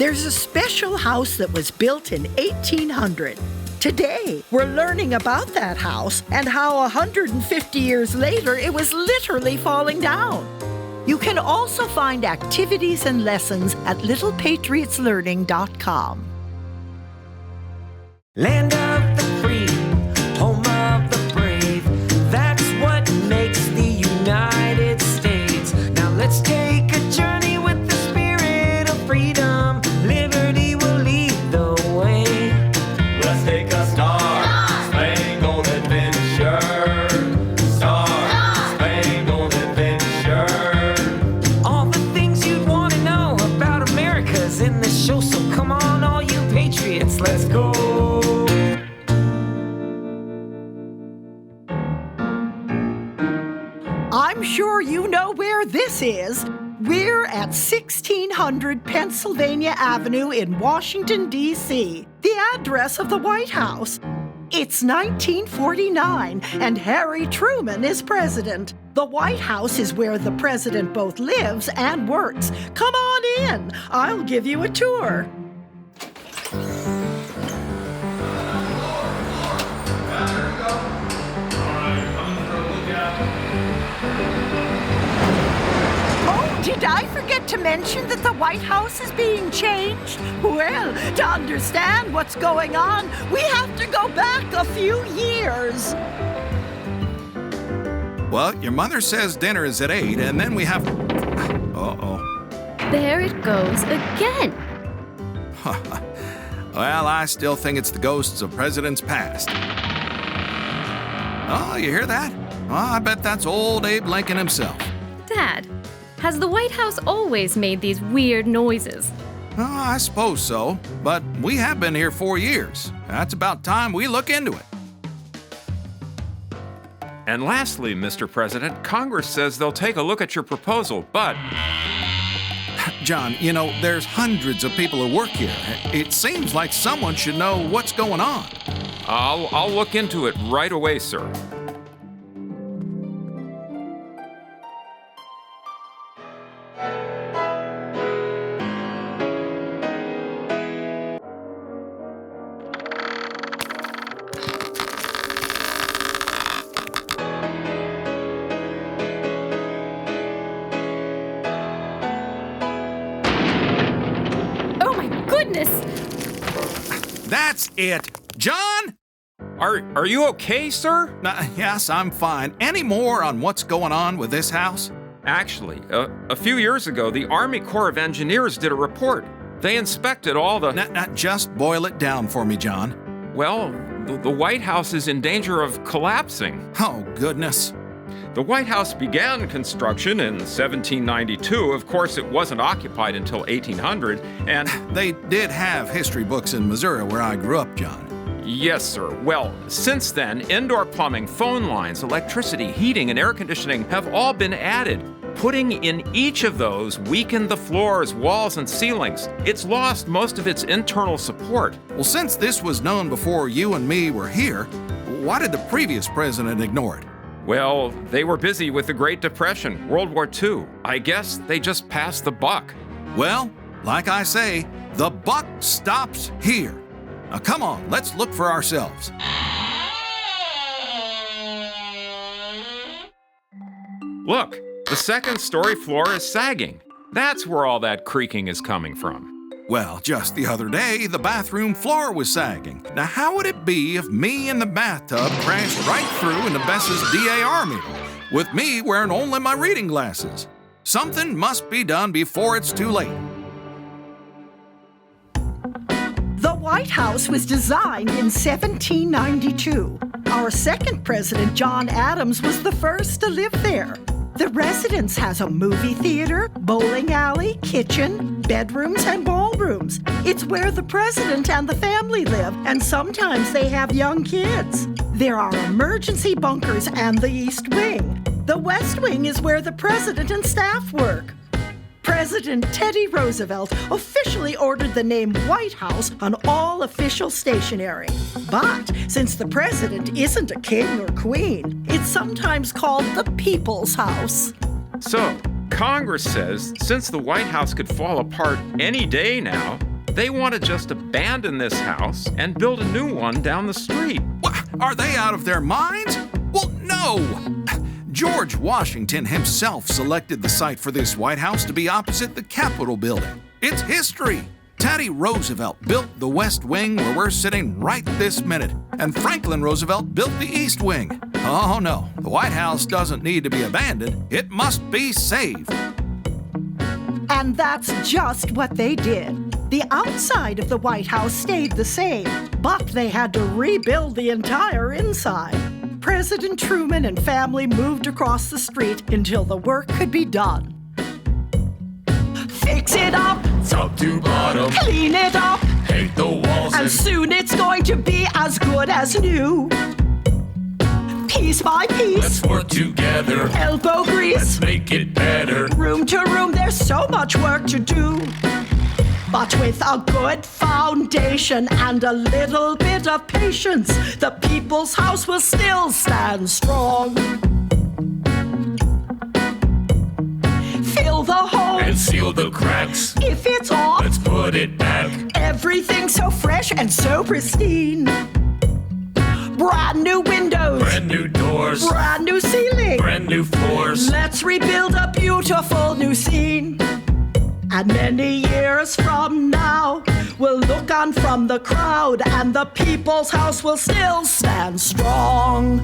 There's a special house that was built in 1800. Today, we're learning about that house and how 150 years later it was literally falling down. You can also find activities and lessons at littlepatriotslearning.com. Land of the free, home of the brave. That's what makes the United States. Now let's take a journey with the spirit of freedom. Liberty will lead the way. Let's take a star-spangled adventure. Star-spangled adventure. All the things you'd want to know about America's in the show. So come on, all you patriots, let's go. I'm sure you know where this is. We're at 1600 Pennsylvania Avenue in Washington, D.C., the address of the White House. It's 1949, and Harry Truman is president. The White House is where the president both lives and works. Come on in. I'll give you a tour. Did I forget to mention that the White House is being changed? Well, to understand what's going on, we have to go back a few years. Well, your mother says dinner is at 8, and then we have... Uh-oh. There it goes again. Well, I still think it's the ghosts of presidents past. Oh, you hear that? Oh, I bet that's old Abe Lincoln himself. Dad, has the White House always made these weird noises? Oh, I suppose so, but we have been here 4 years. That's about time we look into it. And lastly, Mr. President, Congress says they'll take a look at your proposal, but... John, you know, there's hundreds of people who work here. It seems like someone should know what's going on. I'll look into it right away, sir. That's it. John? Are you okay, sir? Yes, I'm fine. Any more on what's going on with this house? Actually, a few years ago, the Army Corps of Engineers did a report. They inspected all the... Just boil it down for me, John. Well, the White House is in danger of collapsing. Oh, goodness. The White House began construction in 1792. Of course, it wasn't occupied until 1800, and... They did have history books in Missouri where I grew up, John. Yes, sir. Well, since then, indoor plumbing, phone lines, electricity, heating, and air conditioning have all been added. Putting in each of those weakened the floors, walls, and ceilings. It's lost most of its internal support. Well, since this was known before you and me were here, why did the previous president ignore it? Well, they were busy with the Great Depression, World War II. I guess they just passed the buck. Well, like I say, the buck stops here. Now come on, let's look for ourselves. Look, the second-story floor is sagging. That's where all that creaking is coming from. Well, just the other day, the bathroom floor was sagging. Now, how would it be if me in the bathtub crashed right through into Bess's DAR meter, with me wearing only my reading glasses? Something must be done before it's too late. The White House was designed in 1792. Our second president, John Adams, was the first to live there. The residence has a movie theater, bowling alley, kitchen, bedrooms, and ballrooms. It's where the president and the family live, and sometimes they have young kids. There are emergency bunkers and the East Wing. The West Wing is where the president and staff work. President Teddy Roosevelt officially ordered the name White House on all official stationery. But since the president isn't a king or queen, it's sometimes called the People's House. So, Congress says since the White House could fall apart any day now, They want to just abandon this house and build a new one down the street. What? Are they out of their minds? Well, no! George Washington himself selected the site for this White House to be opposite the Capitol building. It's history. Teddy Roosevelt built the West Wing where we're sitting right this minute, and Franklin Roosevelt built the East Wing. Oh no, the White House doesn't need to be abandoned. It must be saved. And that's just what they did. The outside of the White House stayed the same, but they had to rebuild the entire inside. President Truman and family moved across the street until the work could be done. Fix it up, Top to bottom, clean it up, paint the walls and soon it's going to be as good as new. Piece by piece, let's work together. elbow grease, Let's make it better. room to room, there's so much work to do. But with a good foundation and a little bit of patience, the people's house will still stand strong. Fill the And holes seal the cracks. if it's off. Let's put it back. Everything's so fresh and so pristine. Brand new windows, Brand new doors. brand new ceiling. Brand new floors. Let's rebuild a beautiful new scene. And many years from now, we'll look on from the crowd, and the people's house will still stand strong.